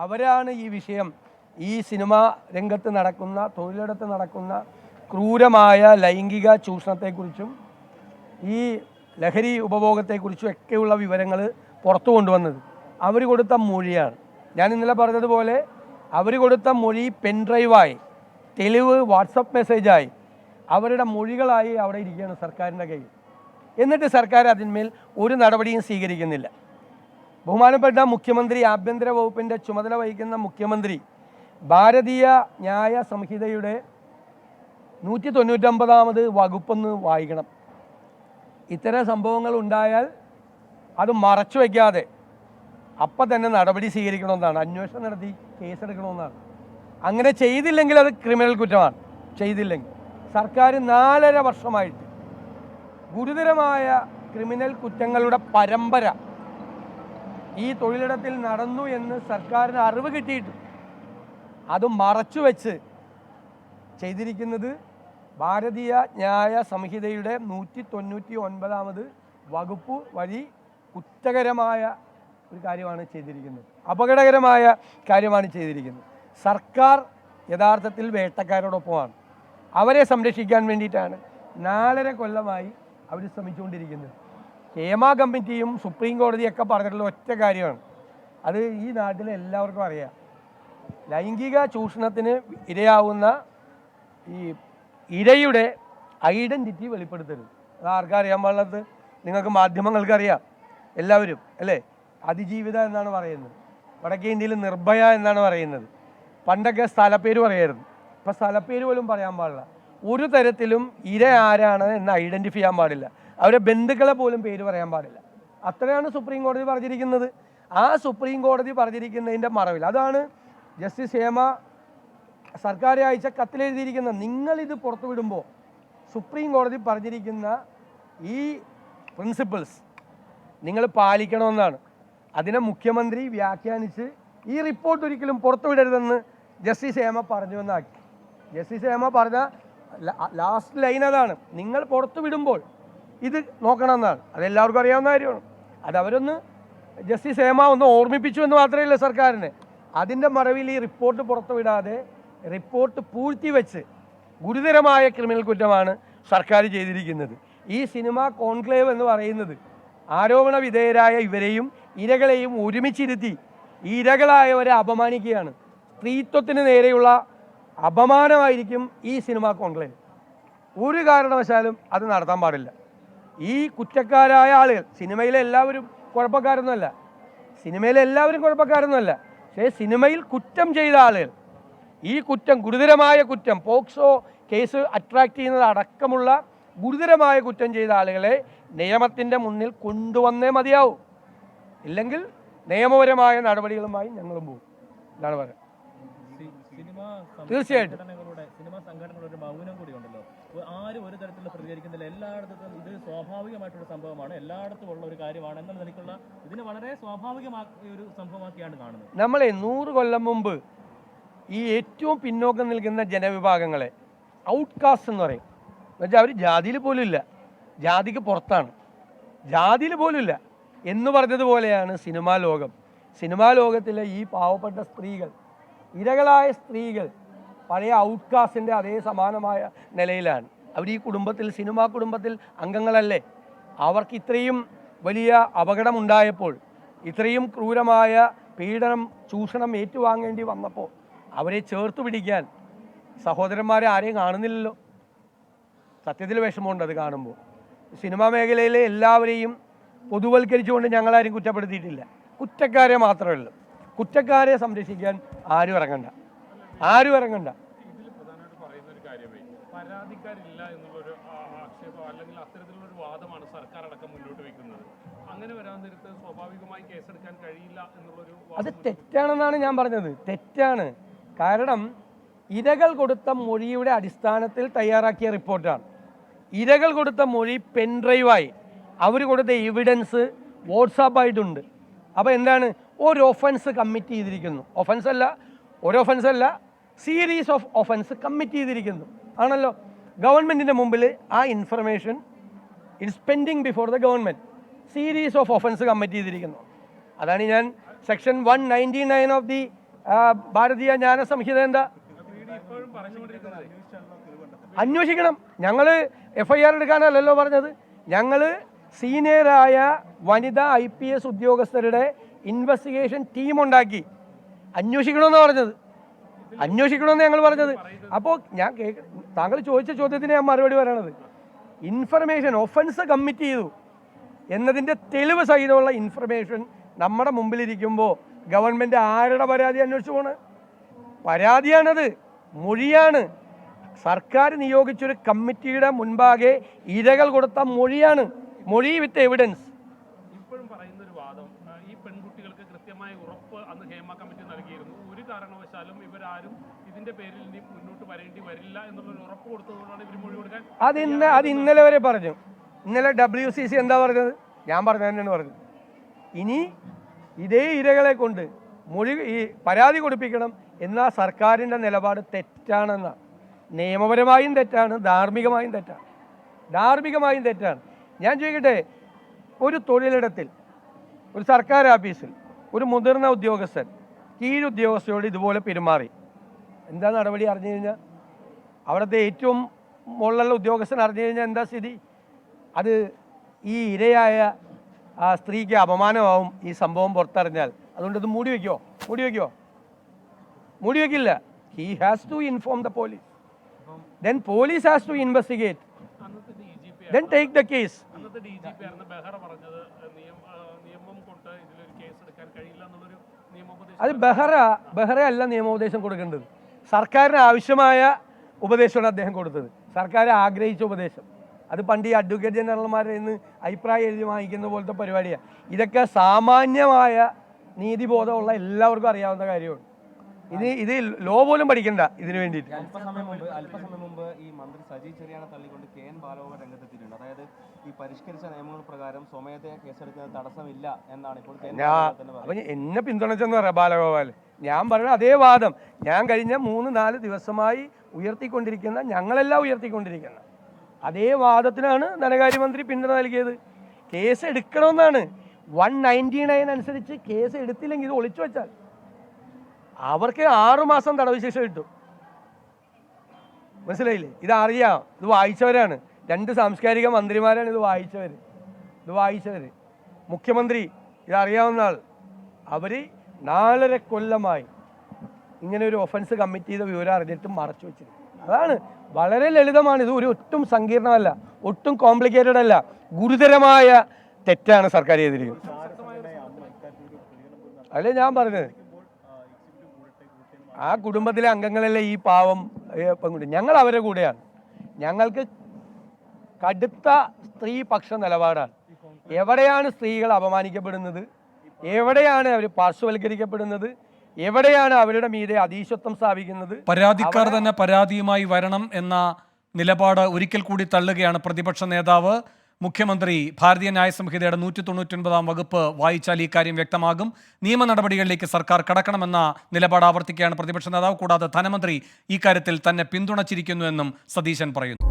അവരാണ് ഈ വിഷയം, ഈ സിനിമാ രംഗത്ത് നടക്കുന്ന, തൊഴിലിടത്ത് നടക്കുന്ന ക്രൂരമായ ലൈംഗിക ചൂഷണത്തെക്കുറിച്ചും ഈ ലഹരി ഉപഭോഗത്തെക്കുറിച്ചും ഒക്കെയുള്ള വിവരങ്ങൾ പുറത്തു കൊണ്ടുവന്നത്. അവർ കൊടുത്ത മൊഴിയാണ്. ഞാൻ ഇന്നലെ പറഞ്ഞതുപോലെ അവർ കൊടുത്ത മൊഴി പെൻഡ്രൈവായി, തെളിവ് വാട്സപ്പ് മെസ്സേജായി, അവരുടെ മൊഴികളായി അവിടെ ഇരിക്കുകയാണ് സർക്കാരിൻ്റെ കയ്യിൽ. എന്നിട്ട് സർക്കാർ അതിന്മേൽ ഒരു നടപടിയും സ്വീകരിക്കുന്നില്ല. ബഹുമാനപ്പെട്ട മുഖ്യമന്ത്രി, ആഭ്യന്തര വകുപ്പിൻ്റെ ചുമതല വഹിക്കുന്ന മുഖ്യമന്ത്രി ഭാരതീയ ന്യായ സംഹിതയുടെ 199 വകുപ്പൊന്ന് വായിക്കണം. ഇത്തരം സംഭവങ്ങൾ ഉണ്ടായാൽ അത് മറച്ചു വയ്ക്കാതെ അപ്പം തന്നെ നടപടി സ്വീകരിക്കണമെന്നാണ്, അന്വേഷണം നടത്തി കേസെടുക്കണമെന്നാണ്. അങ്ങനെ ചെയ്തില്ലെങ്കിൽ അത് ക്രിമിനൽ കുറ്റമാണ്. ചെയ്തില്ലെങ്കിൽ സർക്കാർ 4.5 വർഷമായിട്ട് ഗുരുതരമായ ക്രിമിനൽ കുറ്റങ്ങളുടെ പരമ്പര ഈ തൊഴിലിടത്തിൽ നടന്നു എന്ന് സർക്കാരിന് അറിവ് കിട്ടിയിട്ടും അത് മറച്ചു വെച്ച് ചെയ്തിരിക്കുന്നത് ഭാരതീയ ന്യായ സംഹിതയുടെ 199 വകുപ്പ് വഴി കുറ്റകരമായ ഒരു കാര്യമാണ് ചെയ്തിരിക്കുന്നത്, അപകടകരമായ കാര്യമാണ് ചെയ്തിരിക്കുന്നത്. സർക്കാർ യഥാർത്ഥത്തിൽ വേട്ടക്കാരോടൊപ്പമാണ്. അവരെ സംരക്ഷിക്കാൻ വേണ്ടിയിട്ടാണ് 4.5 കൊല്ലമായി അവർ ശ്രമിച്ചുകൊണ്ടിരിക്കുന്നത്. ഹേമ കമ്മിറ്റിയും സുപ്രീം കോടതിയൊക്കെ പറഞ്ഞിട്ടുള്ള ഒറ്റ കാര്യമാണ്, അത് ഈ നാട്ടിലെ എല്ലാവർക്കും അറിയാം. ലൈംഗിക ചൂഷണത്തിന് ഇരയാവുന്ന ഈ ഇരയുടെ ഐഡൻറ്റിറ്റി വെളിപ്പെടുത്തരുത്. അത് ആർക്കറിയാൻ പാടുള്ളത്? നിങ്ങൾക്ക് മാധ്യമങ്ങൾക്കറിയാം, എല്ലാവരും അല്ലേ. അതിജീവിത എന്നാണ് പറയുന്നത്, വടക്കേ ഇന്ത്യയിൽ നിർഭയ എന്നാണ് പറയുന്നത്. പണ്ടൊക്കെ സ്ഥലപ്പേര് പറയായിരുന്നു, ഇപ്പം സ്ഥലപ്പേര് പോലും പറയാൻ പാടില്ല. ഒരു തരത്തിലും ഇര ആരാണ് എന്ന് ഐഡൻറ്റിഫൈ ചെയ്യാൻ പാടില്ല. അവരെ ബന്ധുക്കളെ പോലും പേര് പറയാൻ പാടില്ല. അത്രയാണ് സുപ്രീം കോടതി പറഞ്ഞിരിക്കുന്നത്. ആ സുപ്രീം കോടതി പറഞ്ഞിരിക്കുന്നതിൻ്റെ മറവിൽ അതാണ് ജസ്റ്റിസ് ഹേമ സർക്കാരെ അയച്ച കത്തിലെഴുതിയിരിക്കുന്നത്. നിങ്ങളിത് പുറത്തുവിടുമ്പോൾ സുപ്രീം കോടതി പറഞ്ഞിരിക്കുന്ന ഈ പ്രിൻസിപ്പിൾസ് നിങ്ങൾ പാലിക്കണമെന്നാണ്. അതിനെ മുഖ്യമന്ത്രി വ്യാഖ്യാനിച്ച് ഈ റിപ്പോർട്ട് ഒരിക്കലും പുറത്തുവിടരുതെന്ന് ജസ്റ്റിസ് ഹേമ പറഞ്ഞുവെന്നാക്കി. ജസ്റ്റിസ് ഹേമ പറഞ്ഞ ലാസ്റ്റ് ലൈൻ അതാണ്, നിങ്ങൾ പുറത്തുവിടുമ്പോൾ ഇത് നോക്കണമെന്നാണ്. അതെല്ലാവർക്കും അറിയാവുന്ന കാര്യമാണ്. അതവരൊന്ന് ജസ്റ്റിസ് ഹേമ ഒന്ന് ഓർമ്മിപ്പിച്ചു എന്ന് മാത്രമേ സർക്കാരിന്. അതിൻ്റെ മറവിൽ ഈ റിപ്പോർട്ട് പുറത്തുവിടാതെ റിപ്പോർട്ട് പൂഴ്ത്തിവെച്ച് ഗുരുതരമായ ക്രിമിനൽ കുറ്റമാണ് സർക്കാർ ചെയ്തിരിക്കുന്നത്. ഈ സിനിമാ കോൺക്ലേവ് എന്ന് പറയുന്നത് ആരോപണ വിധേയരായ ഇവരെയും ഇരകളെയും ഒരുമിച്ചിരുത്തി ഈ ഇരകളായവരെ അപമാനിക്കുകയാണ്. സ്ത്രീത്വത്തിന് നേരെയുള്ള അപമാനമായിരിക്കും ഈ സിനിമാ കോൺക്ലേവ്. ഒരു കാരണവശാലും അത് നടത്താൻ പാടില്ല. ഈ കുറ്റക്കാരായ ആളുകൾ, സിനിമയിലെ എല്ലാവരും കുഴപ്പക്കാരൊന്നുമല്ല, പക്ഷേ സിനിമയിൽ കുറ്റം ചെയ്ത ആളുകൾ, ഈ കുറ്റം ഗുരുതരമായ കുറ്റം, പോക്സോ കേസ് അട്രാക്ട് ചെയ്യുന്നത് അടക്കമുള്ള ഗുരുതരമായ കുറ്റം ചെയ്ത ആളുകളെ നിയമത്തിൻ്റെ മുന്നിൽ കൊണ്ടുവന്നേ മതിയാവും. ഇല്ലെങ്കിൽ നിയമപരമായ നടപടികളുമായി ഞങ്ങളും പോകും എന്നാണ് പറയുന്നത്. തീർച്ചയായിട്ടും സിനിമാ സംഘടനകളുടെ മൗനം കൂടി ഉണ്ടല്ലോ. ആരും ഒരു തരത്തിലുള്ള പ്രതികരിക്കുന്നില്ല. എല്ലായിടത്തും ഇത് സ്വാഭാവികമായിട്ടൊരു സംഭവമാണ്, എല്ലായിടത്തും ഉള്ള ഒരു കാര്യമാണ് എന്ന നിലയ്ക്കുള്ള ഇതിനെ വളരെ സ്വാഭാവികമാക്കിയ ഒരു സംഭവമാക്കിയാണ് കാണുന്നത്. നമ്മളെ 100 കൊല്ലം മുമ്പ് ഈ ഏറ്റവും പിന്നോക്കം നിൽക്കുന്ന ജനവിഭാഗങ്ങളെ ഔട്ട്കാസ്റ്റ് എന്ന് പറയും. എന്നുവെച്ചാൽ അവർ ജാതിയിൽ പോലും ഇല്ല, ജാതിക്ക് പുറത്താണ്, ജാതിയിൽ പോലും ഇല്ല എന്ന് പറഞ്ഞതുപോലെയാണ് സിനിമാ ലോകം. സിനിമാ ലോകത്തിലെ ഈ പാവപ്പെട്ട സ്ത്രീകൾ, ഇരകളായ സ്ത്രീകൾ പഴയ ഔട്ട്കാസ്റ്റിൻ്റെ അതേ സമാനമായ നിലയിലാണ്. അവർ ഈ കുടുംബത്തിൽ, സിനിമാ കുടുംബത്തിൽ അംഗങ്ങളല്ലേ. അവർക്ക് ഇത്രയും വലിയ അപകടമുണ്ടായപ്പോൾ, ഇത്രയും ക്രൂരമായ പീഡനം, ചൂഷണം ഏറ്റുവാങ്ങേണ്ടി വന്നപ്പോൾ അവരെ ചേർത്ത് പിടിക്കാൻ സഹോദരന്മാരെ ആരെയും കാണുന്നില്ലല്ലോ. സത്യത്തിൽ വിഷമമുണ്ട് അത് കാണുമ്പോൾ. സിനിമാ മേഖലയിലെ എല്ലാവരെയും പൊതുവൽക്കരിച്ചുകൊണ്ട് ഞങ്ങളാരും കുറ്റപ്പെടുത്തിയിട്ടില്ല. കുറ്റക്കാരെ മാത്രമേ ഉള്ളൂ. കുറ്റക്കാരെ സംരക്ഷിക്കാൻ ആരും ഇറങ്ങണ്ട. ഇതിൽ പ്രധാനമായിട്ട് പറയുന്ന ഒരു കാര്യമേ, പരാതിക്കാരില്ല എന്നുള്ളൊരു ആക്ഷേപം അല്ലെങ്കിൽ അത്തരത്തിലുള്ളൊരു വാദമാണ് സർക്കാർ അടക്കം മുന്നോട്ട് വയ്ക്കുന്നത്. അങ്ങനെ വരാൻ നേരത്ത് സ്വാഭാവികമായി കേസെടുക്കാൻ കഴിയില്ല എന്നുള്ളൊരു അത് തെറ്റാണെന്നാണ് ഞാൻ പറഞ്ഞത്. തെറ്റാണ്. കാരണം ഇരകൾ കൊടുത്ത മൊഴിയുടെ അടിസ്ഥാനത്തിൽ തയ്യാറാക്കിയ റിപ്പോർട്ടാണ്. ഇരകൾ കൊടുത്ത മൊഴി പെൻഡ്രൈവായി, അവർ കൊടുത്ത എവിഡൻസ് വാട്സാപ്പായിട്ടുണ്ട്. അപ്പോൾ എന്താണ്, ഒരു ഒഫൻസ് കമ്മിറ്റ് ചെയ്തിരിക്കുന്നു. ഒഫൻസ് അല്ല, സീരീസ് ഓഫ് ഒഫൻസ് കമ്മിറ്റ് ചെയ്തിരിക്കുന്നു ആണല്ലോ. ഗവൺമെൻറ്റിൻ്റെ മുമ്പിൽ ആ information it's pending before the government. Series of offence commit ചെയ്തിരിക്കുന്നു. അതാണ് ഞാൻ സെക്ഷൻ 199 ഓഫ് ദി ഭാരതീയ ജ്ഞാന സംഹിത എന്താ? ഇപ്പോഴും പറഞ്ഞുകൊണ്ടിരിക്കുന്നത് അന്വേഷിക്കണം. ഞങ്ങൾ FIR എടുക്കാനല്ലല്ലോ പറഞ്ഞത്. ഞങ്ങൾ സീനിയറായ വനിതാ IPS ഉദ്യോഗസ്ഥരുടെ ഇൻവെസ്റ്റിഗേഷൻ ടീം ഉണ്ടാക്കി അന്വേഷിക്കണമെന്നാണ് പറഞ്ഞത്. അന്വേഷിക്കണമെന്ന് ഞങ്ങൾ പറഞ്ഞത്. അപ്പോൾ താങ്കൾ ചോദിച്ച ചോദ്യത്തിന് ഞാൻ മറുപടി പറയണത്, ഇൻഫർമേഷൻ ഒഫൻസ് കമ്മിറ്റ് ചെയ്തു എന്നതിൻ്റെ തെളിവ് സഹിതമുള്ള ഇൻഫർമേഷൻ നമ്മുടെ മുമ്പിലിരിക്കുമ്പോൾ ഗവൺമെൻറ് ആരുടെ പരാതി അന്വേഷിച്ചു പോണ്? പരാതിയാണത്, മൊഴിയാണ്. സർക്കാർ നിയോഗിച്ചൊരു കമ്മിറ്റിയുടെ മുൻപാകെ ഇരകൾ കൊടുത്ത മൊഴിയാണ്. മൊഴി വിത്ത് എവിഡൻസ്. ഇപ്പോഴും പറയുന്നൊരു വാദം, ഈ പെൺകുട്ടികൾക്ക് കൃത്യമായ ഉറപ്പ് അന്ന് ഹേമ കമ്മിറ്റി നൽകിയിരുന്നു. ഒരു കാരണവശാലും ഇവരാരും ഇതിന്റെ പേരിൽ ഇനി മുന്നോട്ട് വരേണ്ടി വരില്ല എന്നുള്ളൊരു ഉറപ്പ് കൊടുത്തതുകൊണ്ടാണ് ഇവർ മൊഴി കൊടുക്കാൻ. അത് ഇന്നലെ വരെ പറഞ്ഞു. ഇന്നലെ WCC എന്താ പറഞ്ഞത്? ഞാൻ പറഞ്ഞത് തന്നെയാണ് പറഞ്ഞത്. ഇനി ഇതേ ഇരകളെ കൊണ്ട് ഈ പരാതി കൊടുപ്പിക്കണം എന്ന സർക്കാരിൻ്റെ നിലപാട് തെറ്റാണെന്നാണ്. നിയമപരമായും തെറ്റാണ്, ധാർമ്മികമായും തെറ്റാണ്. ഞാൻ ചോദിക്കട്ടെ, ഒരു തൊഴിലിടത്തിൽ, ഒരു സർക്കാർ ഓഫീസിൽ ഒരു മുതിർന്ന ഉദ്യോഗസ്ഥൻ കീഴുദ്യോഗസ്ഥയോട് ഇതുപോലെ പെരുമാറി, എന്താ നടപടി? അറിഞ്ഞു കഴിഞ്ഞാൽ അവിടുത്തെ ഏറ്റവും മുകളിലുള്ള ഉദ്യോഗസ്ഥൻ അറിഞ്ഞു കഴിഞ്ഞാൽ എന്താ സ്ഥിതി? അത് ഈ ഇരയായ ആ സ്ത്രീക്ക് അപമാനമാവും ഈ സംഭവം പുറത്തറിഞ്ഞാൽ. അതുകൊണ്ട് ഇത് മൂടി വയ്ക്കില്ല. He has to inform the police. Then police has to investigate. Then take the case. അന്നത്തെ DGP ആയിരുന്ന ബെഹ്റ പറഞ്ഞത് നിയമം കൊണ്ട് ഇതിലൊരു കേസ് എടുക്കാൻ കഴിയില്ല എന്നുള്ളൊരു നിയമോപദേശം. അത് ബെഹ്റ അല്ല നിയമോപദേശം കൊടുക്കേണ്ടത്. സർക്കാരിന് ആവശ്യമായ ഉപദേശമാണ് അദ്ദേഹം കൊടുത്തത്, സർക്കാർ ആഗ്രഹിച്ച ഉപദേശം. അത് പണ്ട് ഈ അഡ്വക്കേറ്റ് ജനറൽമാരെ ഇന്ന് അഭിപ്രായം എഴുതി വാങ്ങിക്കുന്ന പോലത്തെ പരിപാടിയാണ്. ഇതൊക്കെ സാമാന്യമായ നീതിബോധമുള്ള എല്ലാവർക്കും അറിയാവുന്ന കാര്യമാണ്. ഇത് ലോ പോലും പഠിക്കണ്ട ഇതിനു വേണ്ടിയിട്ട്. അല്പസമയം മുമ്പ് ഈ മന്ത്രി സജി ചെറിയാനെ തള്ളിക്കൊണ്ട് KN ബാലഗോപാൽ രംഗത്തെത്തിയിട്ടുണ്ട്. അതായത് ഈ പരിഷ്കരിച്ച നിയമങ്ങൾ പ്രകാരം സ്വമേധയാ കേസെടുക്കുന്നത് തടസ്സമില്ല എന്നാണ് ഇപ്പോൾ അപ്പം എന്നെ പിന്തുണച്ചെന്ന് പറയാം ബാലഗോപാൽ. ഞാൻ പറയുന്നത് അതേ വാദം ഞാൻ കഴിഞ്ഞ 3-4 ദിവസമായി ഞങ്ങളെല്ലാം ഉയർത്തിക്കൊണ്ടിരിക്കുന്ന അതേ വാദത്തിനാണ് ധനകാര്യമന്ത്രി പിന്തുണ നൽകിയത്. കേസ് എടുക്കണമെന്നാണ്. 199 അനുസരിച്ച് കേസ് എടുത്തില്ലെങ്കിൽ ഇത് ഒളിച്ചു വെച്ചാൽ അവർക്ക് 6 മാസം തടവ് ശിക്ഷ കിട്ടും. മനസ്സിലായില്ലേ? ഇതറിയാം, ഇത് വായിച്ചവരാണ്. 2 സാംസ്കാരിക മന്ത്രിമാരാണ് ഇത് വായിച്ചവർ. മുഖ്യമന്ത്രി ഇതറിയാവുന്ന ആൾ. അവർ 4.5 കൊല്ലമായി ഇങ്ങനെ ഒരു ഒഫൻസ് കമ്മിറ്റ് ചെയ്ത വിവരം അറിഞ്ഞിട്ടും മറച്ചു വെച്ചിരുന്നു. അതാണ് വളരെ ലളിതമാണ്. ഇത് ഒട്ടും സങ്കീർണമല്ല, ഒട്ടും കോംപ്ലിക്കേറ്റഡ് അല്ല. ഗുരുതരമായ തെറ്റാണ് സർക്കാർ ചെയ്തിരിക്കുന്നത്. അല്ലേ ഞാൻ പറഞ്ഞത്, ആ കുടുംബത്തിലെ അംഗങ്ങളല്ലേ ഈ പാവം പെൺകുട്ടി. ഞങ്ങൾ അവരുടെ കൂടെയാണ്. ഞങ്ങൾക്ക് കടുത്ത സ്ത്രീപക്ഷ നിലപാടാണ്. എവിടെയാണ് സ്ത്രീകൾ അപമാനിക്കപ്പെടുന്നത്, എവിടെയാണ് അവർ പാർശ്വവൽക്കരിക്കപ്പെടുന്നത്, എവിടെയാണ് അവരുടെ മീതെ അധീശത്വം സ്ഥാപിക്കുന്നത്, പരാതിക്കാർ തന്നെ പരാതിയുമായി വരണം എന്ന നിലപാട് ഒരിക്കൽ കൂടി തള്ളുകയാണ് പ്രതിപക്ഷ നേതാവ്. മുഖ്യമന്ത്രി ഭാരതീയ ന്യായ സംഹിതയുടെ 199 വകുപ്പ് വായിച്ചാൽ ഈ കാര്യം വ്യക്തമാകും. നിയമ നടപടികളിലേക്ക് സർക്കാർ കടക്കണമെന്ന നിലപാട് ആവർത്തിക്കുകയാണ് പ്രതിപക്ഷ നേതാവ്. കൂടാതെ ധനമന്ത്രി ഈ കാര്യത്തിൽ തന്നെ പിന്തുണച്ചിരിക്കുന്നു എന്നും സതീശൻ പറയുന്നു.